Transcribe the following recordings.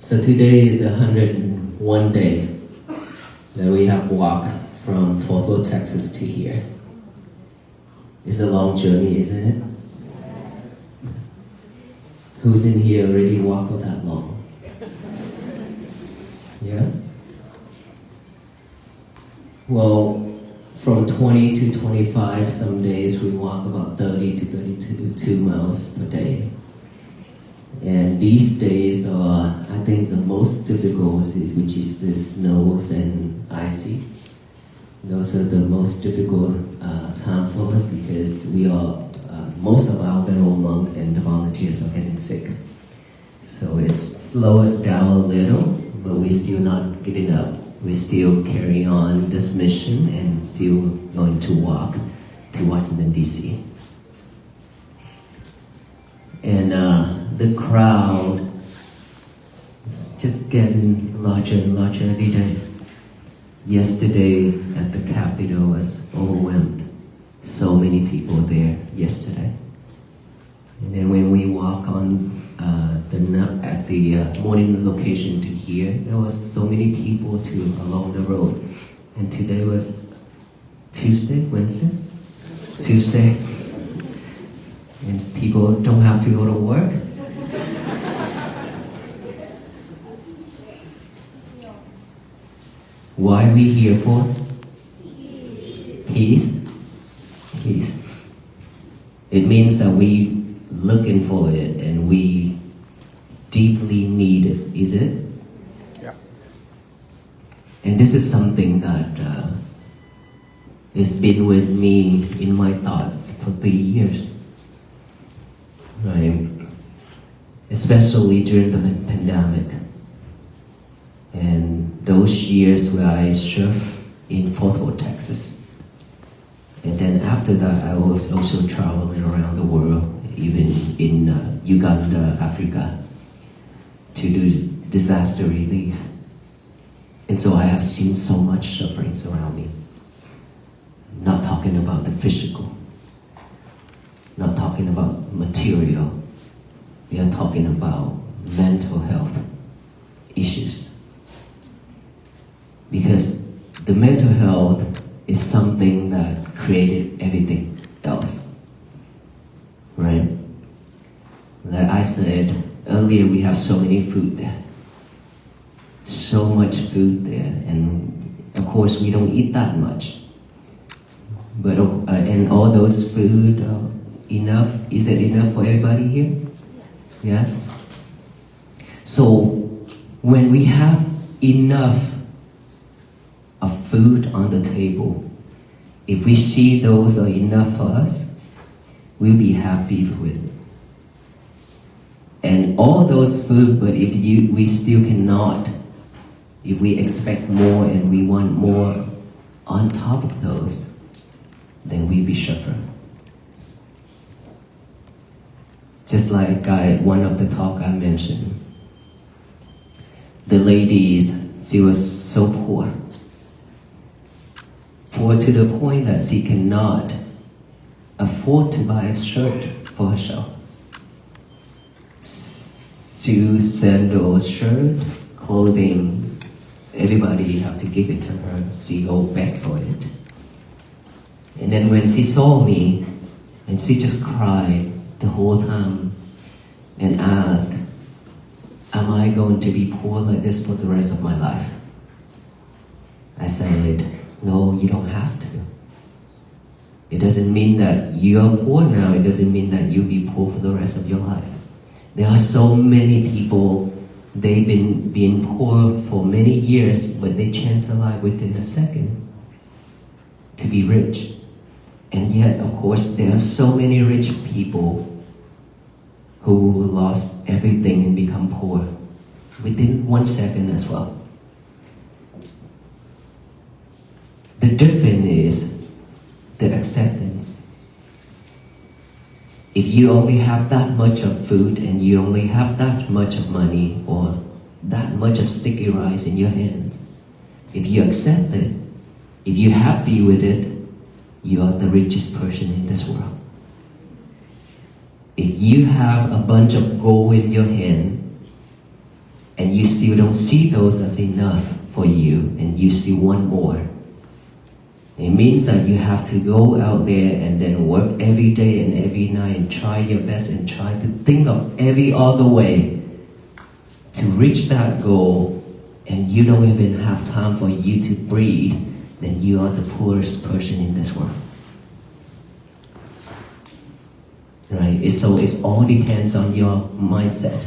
So today is 101 days that we have walked from Fort Worth, Texas to here. It's a long journey, isn't it? Who's in here already walked for that long? Yeah? Well, from 20 to 25, some days we walk about 30 to 32 miles per day. And these days are, I think, the most difficult, which is the snows and icy. Those are the most difficult time for us because we are, most of our fellow monks and the volunteers are getting sick. So it slows us down a little, but we're still not giving up. We're still carrying on this mission and still going to walk to Washington, D.C. And the crowd is just getting larger and larger every day. Yesterday at the Capitol was overwhelmed. So many people there yesterday. And then when we walk on at the morning location to here, there was so many people too along the road. And today was Wednesday? Tuesday. And people don't have to go to work. Why are we here for? Peace. Peace. It means that we looking for it and we deeply need it, is it? Yeah. And this is something that has been with me in my thoughts for 3 years. Right? Especially during the pandemic. And those years where I served in Fort Worth, Texas. And then after that, I was also traveling around the world, even in Uganda, Africa, to do disaster relief. And so I have seen so much suffering around me. Not talking about the physical, not talking about material. We are talking about mental health issues. Because the mental health is something that created everything else. Right? Like I said earlier, we have so many food there. So much food there. And of course, we don't eat that much. But and all those food enough? Is it enough for everybody here? Yes? So when we have enough of food on the table, if we see those are enough for us, we'll be happy with it. And all those food, but if we still cannot, if we expect more and we want more on top of those, then we'll be suffering. Just like one of the talk I mentioned, the ladies, she was so poor to the point that she cannot afford to buy a shirt for herself. Shoes, sandals, shirt, clothing, everybody have to give it to her. She go back for it. And then when she saw me, and she just cried the whole time and asked, am I going to be poor like this for the rest of my life? I said, no, you don't have to. It doesn't mean that you are poor now. It doesn't mean that you'll be poor for the rest of your life. There are so many people, they've been being poor for many years, but they change their life within a second to be rich. And yet, of course, there are so many rich people who lost everything and become poor within 1 second as well. The difference is the acceptance. If you only have that much of food and you only have that much of money or that much of sticky rice in your hands, if you accept it, if you're happy with it, you are the richest person in this world. If you have a bunch of gold in your hand and you still don't see those as enough for you, and you still want more, it means that you have to go out there and then work every day and every night and try your best and try to think of every other way to reach that goal, and you don't even have time for you to breathe, then you are the poorest person in this world. Right? So it all depends on your mindset.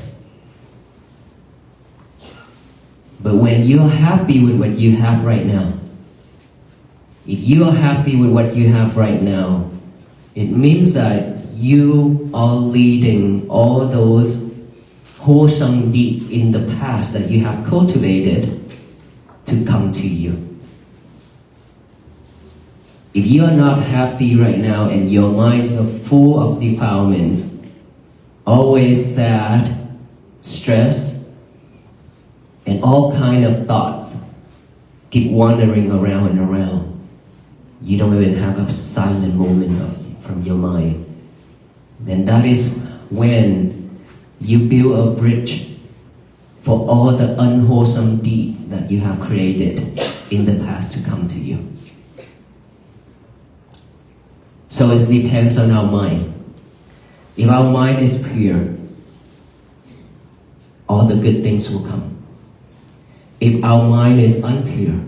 But when you're happy with what you have right now, if you are happy with what you have right now, it means that you are leading all those wholesome deeds in the past that you have cultivated to come to you. If you are not happy right now and your minds are full of defilements, always sad, stress, and all kind of thoughts keep wandering around and around, you don't even have a silent moment from your mind, then that is when you build a bridge for all the unwholesome deeds that you have created in the past to come to you. So it depends on our mind. If our mind is pure, all the good things will come. If our mind is impure,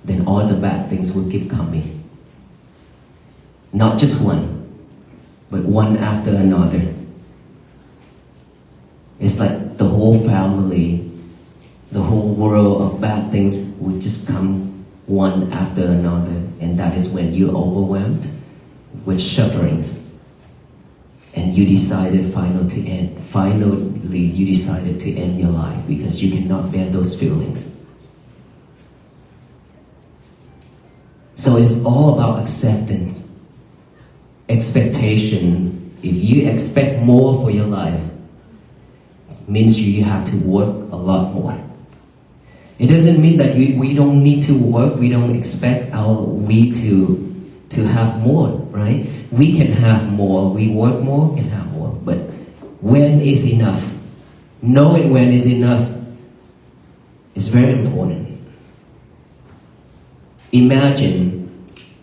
then all the bad things will keep coming. Not just one, but one after another. It's like the whole family, the whole world of bad things would just come one after another, and that is when you're overwhelmed with sufferings, and you decided finally you decided to end your life because you cannot bear those feelings. So it's all about acceptance, expectation. If you expect more for your life, it means you have to work a lot more. It doesn't mean that we don't need to work, we don't expect to have more, right? We can have more, we work more, can have more, but when is enough? Knowing when is enough is very important. Imagine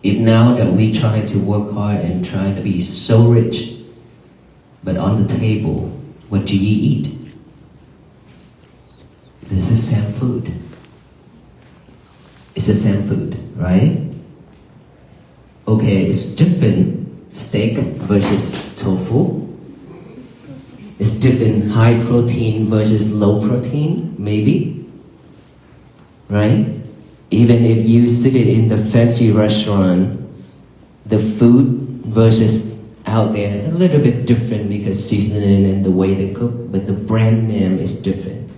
if now that we try to work hard and try to be so rich, but on the table, what do you eat? This is the same food. It's the same food, right? Okay, it's different steak versus tofu. It's different high protein versus low protein, maybe. Right? Even if you sit it in the fancy restaurant, the food versus out there, a little bit different because seasoning and the way they cook, but the brand name is different.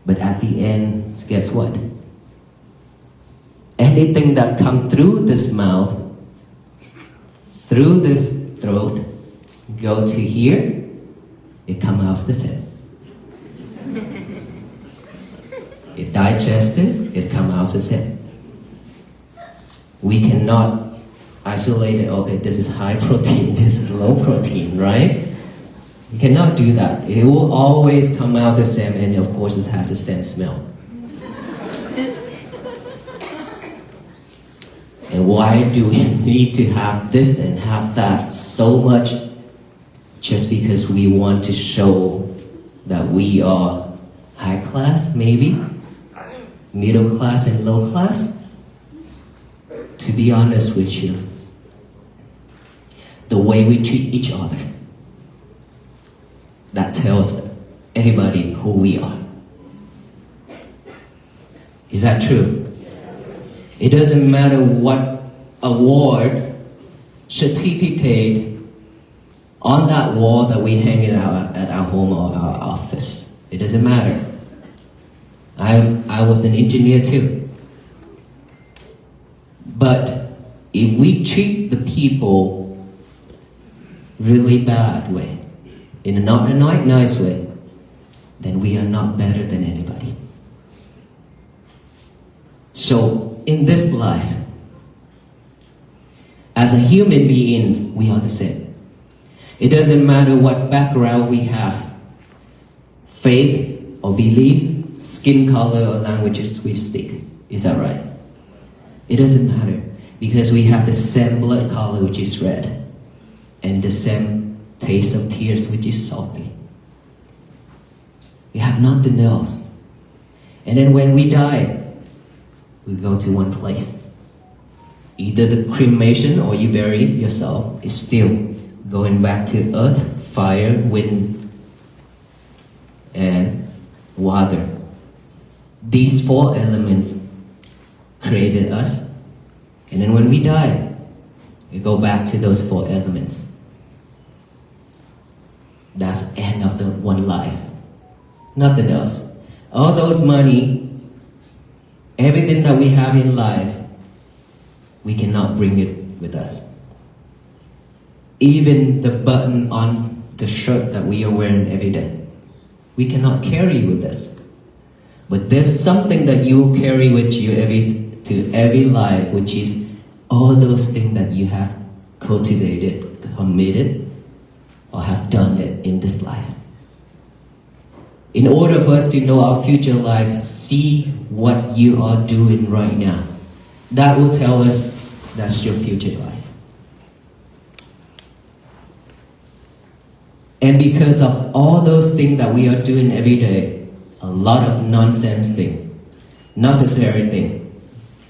But at the end, guess what? Anything that comes through this mouth, through this throat, go to here, it comes out the same. It digested, it comes out the same. We cannot isolate it, okay, this is high protein, this is low protein, right? You cannot do that. It will always come out the same, and of course it has the same smell. And why do we need to have this and have that so much? Just because we want to show that we are high class, maybe? Middle class and low class? To be honest with you, the way we treat each other, that tells everybody who we are. Is that true? Yes. It doesn't matter what award, certificate on that wall that we hang it out at our home or our office. It doesn't matter. I was an engineer too. But if we treat the people really bad way, in a not a nice way, then we are not better than anybody. So in this life, as a human beings, we are the same. It doesn't matter what background we have. faith or belief, skin color or languages we speak. Is that right? It doesn't matter because we have the same blood color, which is red, and the same taste of tears, which is salty. We have nothing else. And then when we die, we go to one place. Either the cremation or you bury yourself is still going back to earth, fire, wind, and water. These four elements created us. And then when we die, we go back to those four elements. That's the end of the one life. Nothing else. All those money, everything that we have in life, we cannot bring it with us. Even the button on the shirt that we are wearing every day, we cannot carry with us. But there's something that you carry with you to every life, which is all those things that you have cultivated, committed, or have done it in this life. In order for us to know our future life, see what you are doing right now. That will tell us that's your future life. And because of all those things that we are doing every day, a lot of nonsense thing, necessary thing,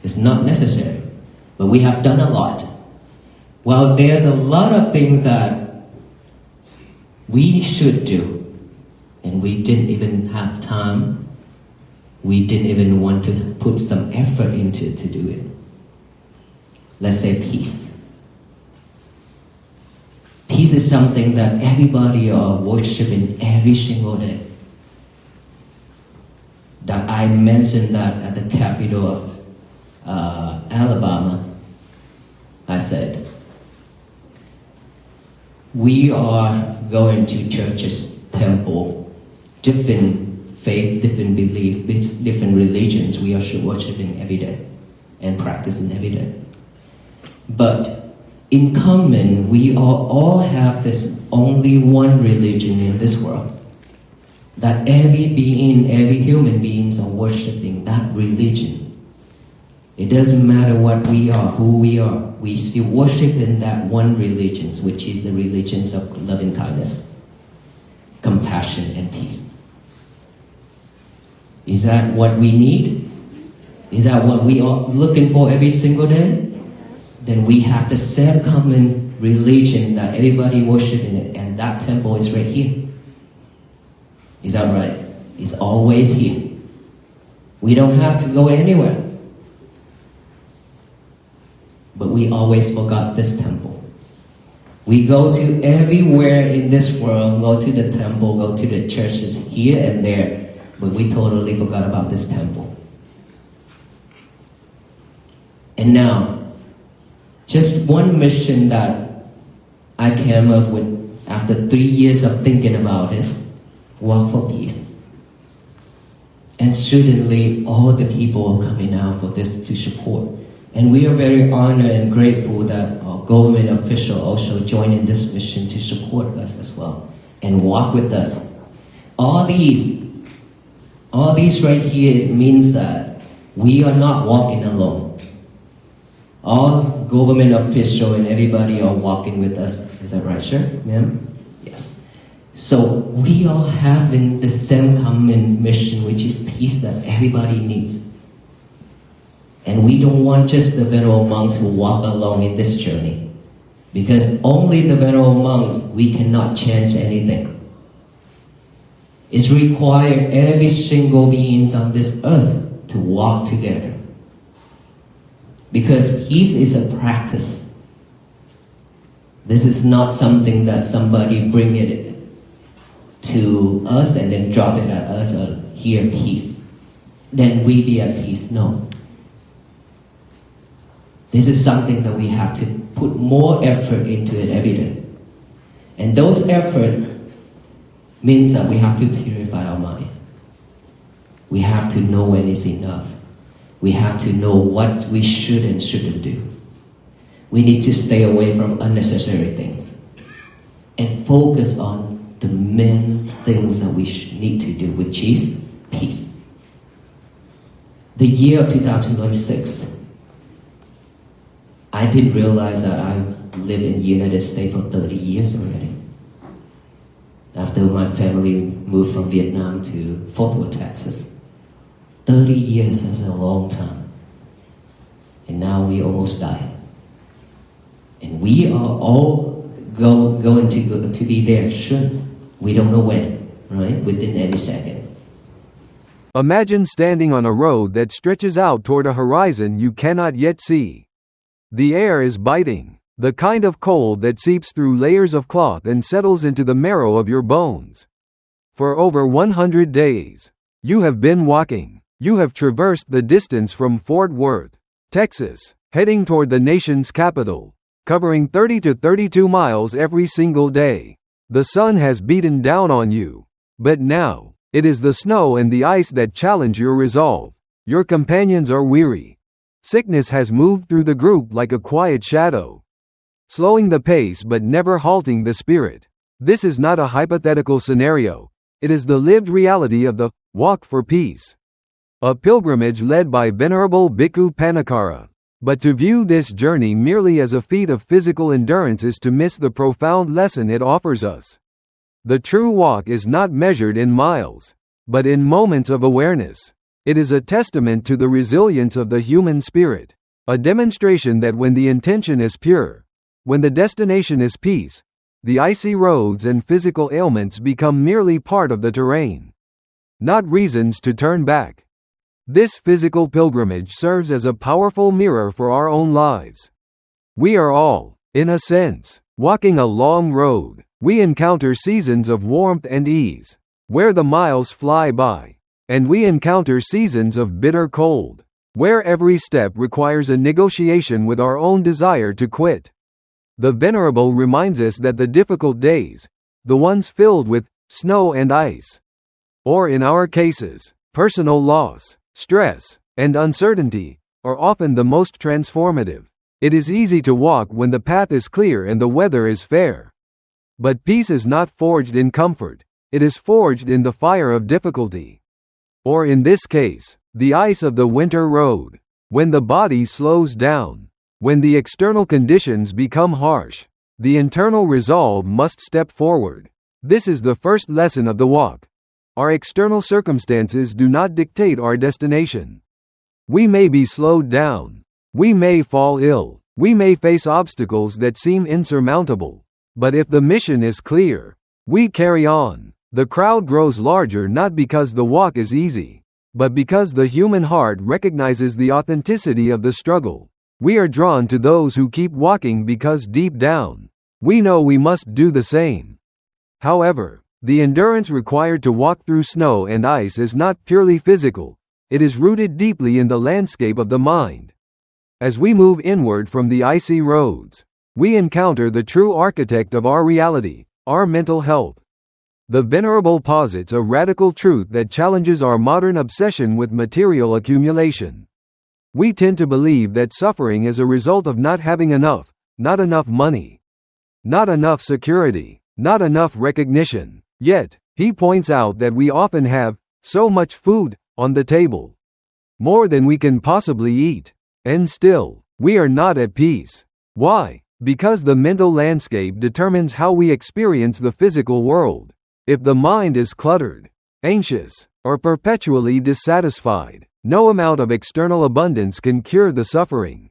it's not necessary, but we have done a lot. Well, there's a lot of things that we should do, and we didn't even have time. We didn't even want to put some effort into to do it. Let's say peace. Peace is something that everybody are worshiping every single day. That I mentioned that at the capital of Alabama. I said, we are going to churches, temple, different faith, different belief, different religions we are worshiping every day and practicing every day. But in common, we all have this only one religion in this world. That every being, every human beings are worshiping that religion. It doesn't matter what we are, who we are, we still worship in that one religion, which is the religions of loving kindness, compassion, and peace. Is that what we need? Is that what we are looking for every single day? Then we have the same common religion that everybody worships in it, and that temple is right here. Is that right? It's always here. We don't have to go anywhere. But we always forgot this temple. We go to everywhere in this world, go to the temple, go to the churches here and there, but we totally forgot about this temple. And now, just one mission that I came up with after 3 years of thinking about it, walk for peace. And suddenly, all the people are coming out for this to support. And we are very honored and grateful that our government official also joined in this mission to support us as well and walk with us. All these right here, it means that we are not walking alone. All government official and everybody are walking with us. Is that right, sir? Ma'am? Yes. So we all having the same common mission, which is peace that everybody needs. And we don't want just the venerable monks who walk along in this journey. Because only the venerable monks, we cannot change anything. It's required every single being on this earth to walk together. Because peace is a practice. This is not something that somebody bring it to us and then drop it at us or hear peace. Then we be at peace. No. This is something that we have to put more effort into it every day. And those effort means that we have to purify our mind. We have to know when it's enough. We have to know what we should and shouldn't do. We need to stay away from unnecessary things and focus on the main things that we need to do, which is peace. The year of 2026, I did realize that I've lived in the United States for 30 years already. After my family moved from Vietnam to Fort Worth, Texas. 30 years is a long time. And now we almost die. And we are all going to be there soon. We don't know when, right? Within any second. Imagine standing on a road that stretches out toward a horizon you cannot yet see. The air is biting, the kind of cold that seeps through layers of cloth and settles into the marrow of your bones. For over 100 days, you have been walking. You have traversed the distance from Fort Worth, Texas, heading toward the nation's capital, covering 30 to 32 miles every single day. The sun has beaten down on you, but now, it is the snow and the ice that challenge your resolve. Your companions are weary. Sickness has moved through the group like a quiet shadow, slowing the pace but never halting the spirit. This is not a hypothetical scenario. It is the lived reality of the Walk for Peace, a pilgrimage led by Venerable Bhikkhu Panikkara. But to view this journey merely as a feat of physical endurance is to miss the profound lesson it offers us. The true walk is not measured in miles, but in moments of awareness. It is a testament to the resilience of the human spirit, a demonstration that when the intention is pure, when the destination is peace, the icy roads and physical ailments become merely part of the terrain, not reasons to turn back. This physical pilgrimage serves as a powerful mirror for our own lives. We are all, in a sense, walking a long road. We encounter seasons of warmth and ease, where the miles fly by, and we encounter seasons of bitter cold, where every step requires a negotiation with our own desire to quit. The Venerable reminds us that the difficult days, the ones filled with snow and ice, or in our cases, personal loss, stress, and uncertainty, are often the most transformative. It is easy to walk when the path is clear and the weather is fair. But peace is not forged in comfort, it is forged in the fire of difficulty. Or in this case, the ice of the winter road. When the body slows down, when the external conditions become harsh, the internal resolve must step forward. This is the first lesson of the walk. Our external circumstances do not dictate our destination. We may be slowed down. We may fall ill. We may face obstacles that seem insurmountable. But if the mission is clear, we carry on. The crowd grows larger not because the walk is easy, but because the human heart recognizes the authenticity of the struggle. We are drawn to those who keep walking because deep down, we know we must do the same. However, the endurance required to walk through snow and ice is not purely physical, it is rooted deeply in the landscape of the mind. As we move inward from the icy roads, we encounter the true architect of our reality, our mental health. The Venerable posits a radical truth that challenges our modern obsession with material accumulation. We tend to believe that suffering is a result of not having enough, not enough money, not enough security, not enough recognition. Yet, he points out that we often have so much food on the table, more than we can possibly eat, and still, we are not at peace. Why? Because the mental landscape determines how we experience the physical world. If the mind is cluttered, anxious, or perpetually dissatisfied, no amount of external abundance can cure the suffering.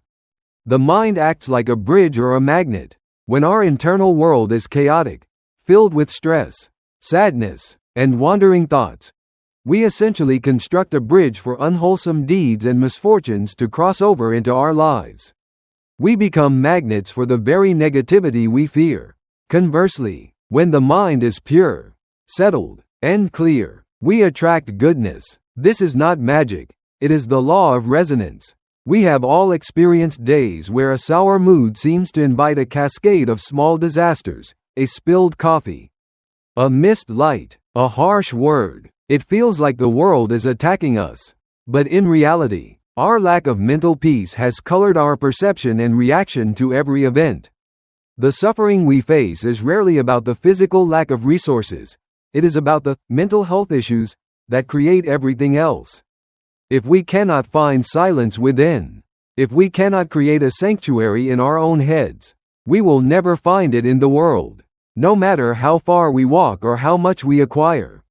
The mind acts like a bridge or a magnet. When our internal world is chaotic, filled with stress, sadness, and wandering thoughts, we essentially construct a bridge for unwholesome deeds and misfortunes to cross over into our lives. We become magnets for the very negativity we fear. Conversely, when the mind is pure, settled, and clear, we attract goodness. This is not magic, it is the law of resonance. We have all experienced days where a sour mood seems to invite a cascade of small disasters, a spilled coffee, a missed light, a harsh word. It feels like the world is attacking us. But in reality, our lack of mental peace has colored our perception and reaction to every event. The suffering we face is rarely about the physical lack of resources, it is about the mental health issues that create everything else. If we cannot find silence within, if we cannot create a sanctuary in our own heads, we will never find it in the world, no matter how far we walk or how much we acquire.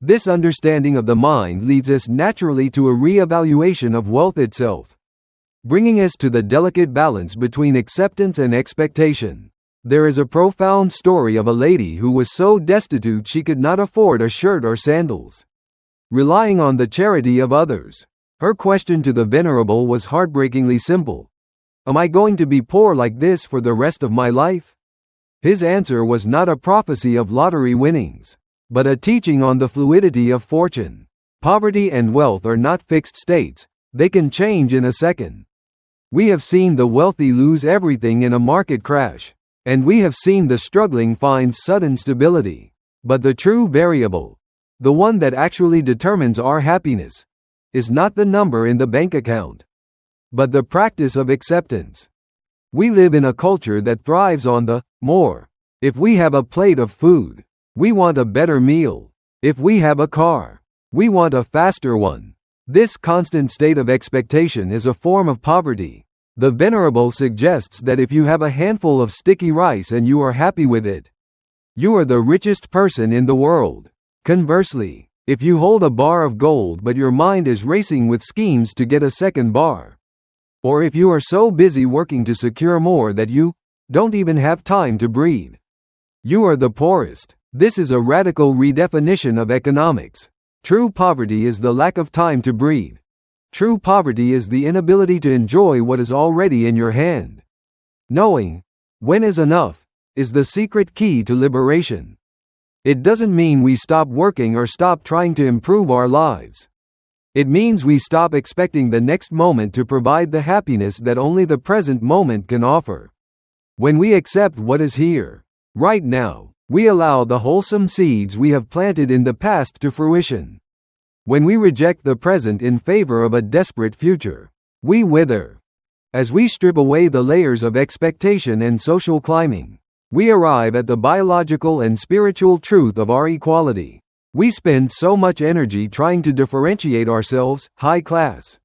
This understanding of the mind leads us naturally to a re-evaluation of wealth itself, bringing us to the delicate balance between acceptance and expectation. There is a profound story of a lady who was so destitute she could not afford a shirt or sandals. Relying on the charity of others, her question to the Venerable was heartbreakingly simple. Am I going to be poor like this for the rest of my life? His answer was not a prophecy of lottery winnings, but a teaching on the fluidity of fortune. Poverty and wealth are not fixed states, they can change in a second. We have seen the wealthy lose everything in a market crash, and we have seen the struggling find sudden stability. But the true variable, the one that actually determines our happiness, is not the number in the bank account, but the practice of acceptance. We live in a culture that thrives on the more. If we have a plate of food, we want a better meal. If we have a car, we want a faster one. This constant state of expectation is a form of poverty. The Venerable suggests that if you have a handful of sticky rice and you are happy with it, you are the richest person in the world. Conversely, if you hold a bar of gold but your mind is racing with schemes to get a second bar, or if you are so busy working to secure more that you don't even have time to breathe, you are the poorest. This is a radical redefinition of economics. True poverty is the lack of time to breathe. True poverty is the inability to enjoy what is already in your hand. Knowing when is enough is the secret key to liberation. It doesn't mean we stop working or stop trying to improve our lives. It means we stop expecting the next moment to provide the happiness that only the present moment can offer. When we accept what is here, right now, we allow the wholesome seeds we have planted in the past to fruition. When we reject the present in favor of a desperate future, we wither. As we strip away the layers of expectation and social climbing, we arrive at the biological and spiritual truth of our equality. We spend so much energy trying to differentiate ourselves, high class,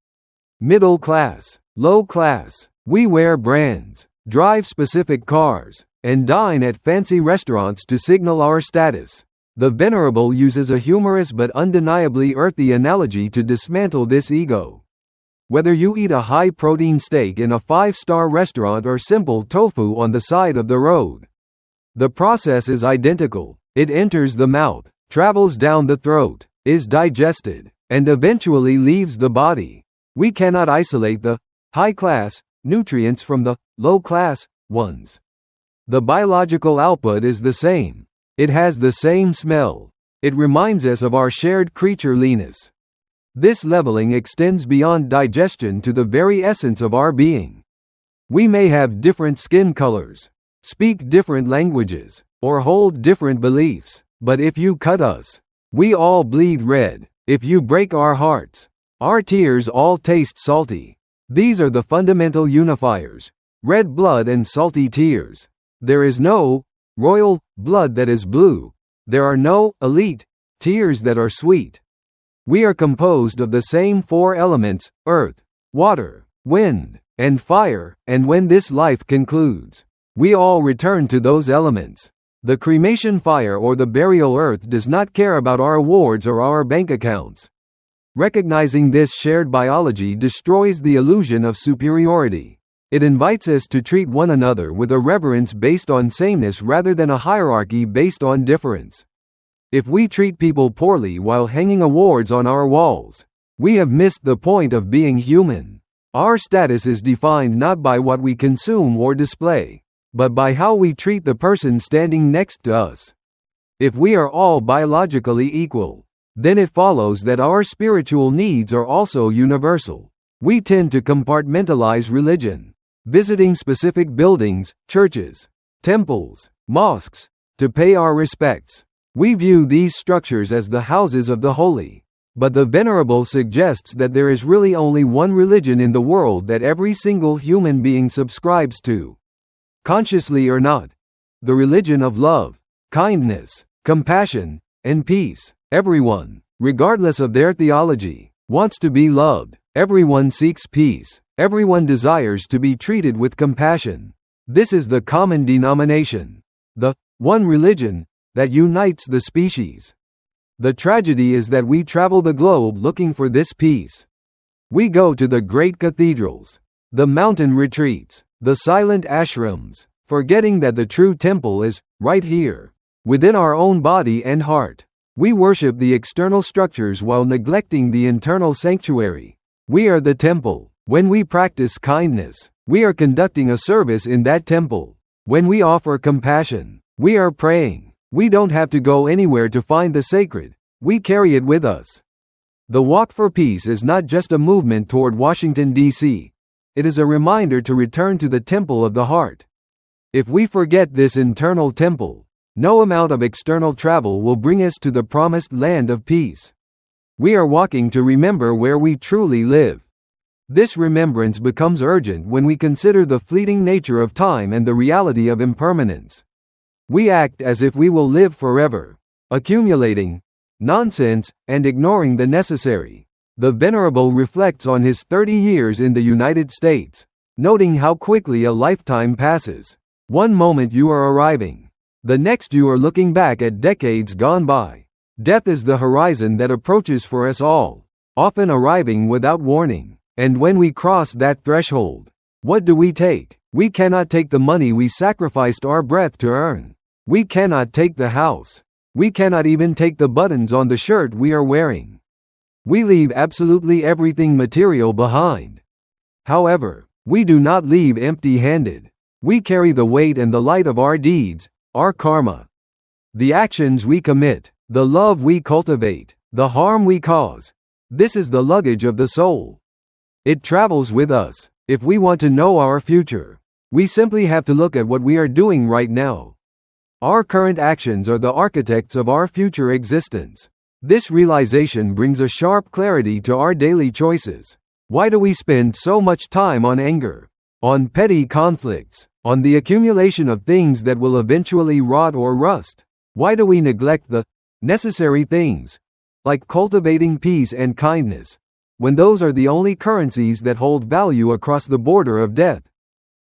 middle class, low class. We wear brands, drive specific cars, and dine at fancy restaurants to signal our status. The Venerable uses a humorous but undeniably earthy analogy to dismantle this ego. Whether you eat a high-protein steak in a 5-star restaurant or simple tofu on the side of the road, the process is identical. It enters the mouth, travels down the throat, is digested, and eventually leaves the body. We cannot isolate the high-class nutrients from the low-class ones. The biological output is the same. It has the same smell. It reminds us of our shared creatureliness. This leveling extends beyond digestion to the very essence of our being. We may have different skin colors, speak different languages, or hold different beliefs, but if you cut us, we all bleed red. If you break our hearts, our tears all taste salty. These are the fundamental unifiers: red blood and salty tears. There is no royal blood that is blue. There are no elite tears that are sweet. We are composed of the same 4 elements: earth, water, wind, and fire, and when this life concludes, we all return to those elements. The cremation fire or the burial earth does not care about our awards or our bank accounts. Recognizing this shared biology destroys the illusion of superiority. It invites us to treat one another with a reverence based on sameness rather than a hierarchy based on difference. If we treat people poorly while hanging awards on our walls, we have missed the point of being human. Our status is defined not by what we consume or display, but by how we treat the person standing next to us. If we are all biologically equal, then it follows that our spiritual needs are also universal. We tend to compartmentalize religion, visiting specific buildings, churches, temples, mosques, to pay our respects. We view these structures as the houses of the holy. But the Venerable suggests that there is really only one religion in the world that every single human being subscribes to. consciously or not. The religion of love, kindness, compassion, and peace. Everyone, regardless of their theology, wants to be loved. Everyone seeks peace. Everyone desires to be treated with compassion. This is the common denomination, the one religion that unites the species. The tragedy is that we travel the globe looking for this peace. We go to the great cathedrals, the mountain retreats, the silent ashrams, forgetting that the true temple is right here, within our own body and heart. We worship the external structures while neglecting the internal sanctuary. We are the temple. When we practice kindness, we are conducting a service in that temple. When we offer compassion, we are praying. We don't have to go anywhere to find the sacred. We carry it with us. The Walk for Peace is not just a movement toward Washington, D.C. It is a reminder to return to the temple of the heart. If we forget this internal temple, no amount of external travel will bring us to the promised land of peace. We are walking to remember where we truly live. This remembrance becomes urgent when we consider the fleeting nature of time and the reality of impermanence. We act as if we will live forever, accumulating nonsense and ignoring the necessary. The Venerable reflects on his 30 years in the United States, noting how quickly a lifetime passes. One moment you are arriving, the next you are looking back at decades gone by. Death is the horizon that approaches for us all, often arriving without warning. And when we cross that threshold, what do we take? We cannot take the money we sacrificed our breath to earn. We cannot take the house. We cannot even take the buttons on the shirt we are wearing. We leave absolutely everything material behind. However, we do not leave empty-handed. We carry the weight and the light of our deeds, our karma. The actions we commit, the love we cultivate, the harm we cause. This is the luggage of the soul. It travels with us. If we want to know our future, we simply have to look at what we are doing right now. Our current actions are the architects of our future existence. This realization brings a sharp clarity to our daily choices. Why do we spend so much time on anger, on petty conflicts, on the accumulation of things that will eventually rot or rust? Why do we neglect the necessary things, like cultivating peace and kindness, when those are the only currencies that hold value across the border of death?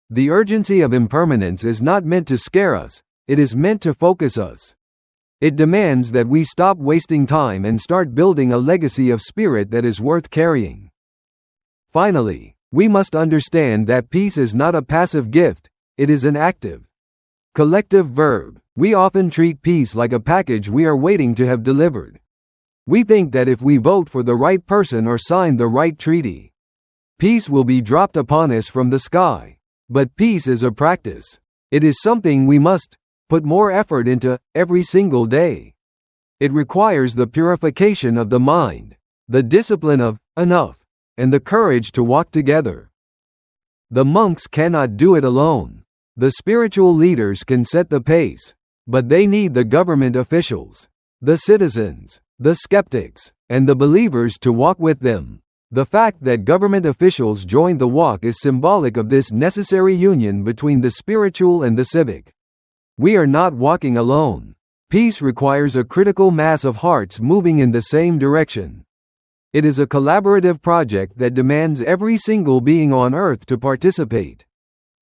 The urgency of impermanence is not meant to scare us, it is meant to focus us. It demands that we stop wasting time and start building a legacy of spirit that is worth carrying. Finally, we must understand that peace is not a passive gift, it is an active, collective verb. We often treat peace like a package we are waiting to have delivered. We think that if we vote for the right person or sign the right treaty, peace will be dropped upon us from the sky. But peace is a practice. It is something we must put more effort into every single day. It requires the purification of the mind, the discipline of enough, and the courage to walk together. The monks cannot do it alone. The spiritual leaders can set the pace, but they need the government officials, the citizens, the skeptics, and the believers to walk with them. The fact that government officials joined the walk is symbolic of this necessary union between the spiritual and the civic. We are not walking alone. Peace requires a critical mass of hearts moving in the same direction. It is a collaborative project that demands every single being on earth to participate.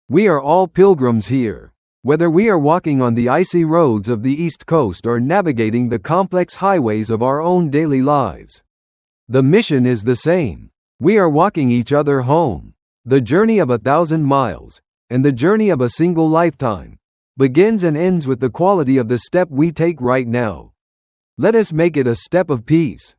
We are all pilgrims here. Whether we are walking on the icy roads of the East Coast or navigating the complex highways of our own daily lives, the mission is the same. We are walking each other home. The journey of 1,000 miles, and the journey of a single lifetime, begins and ends with the quality of the step we take right now. Let us make it a step of peace.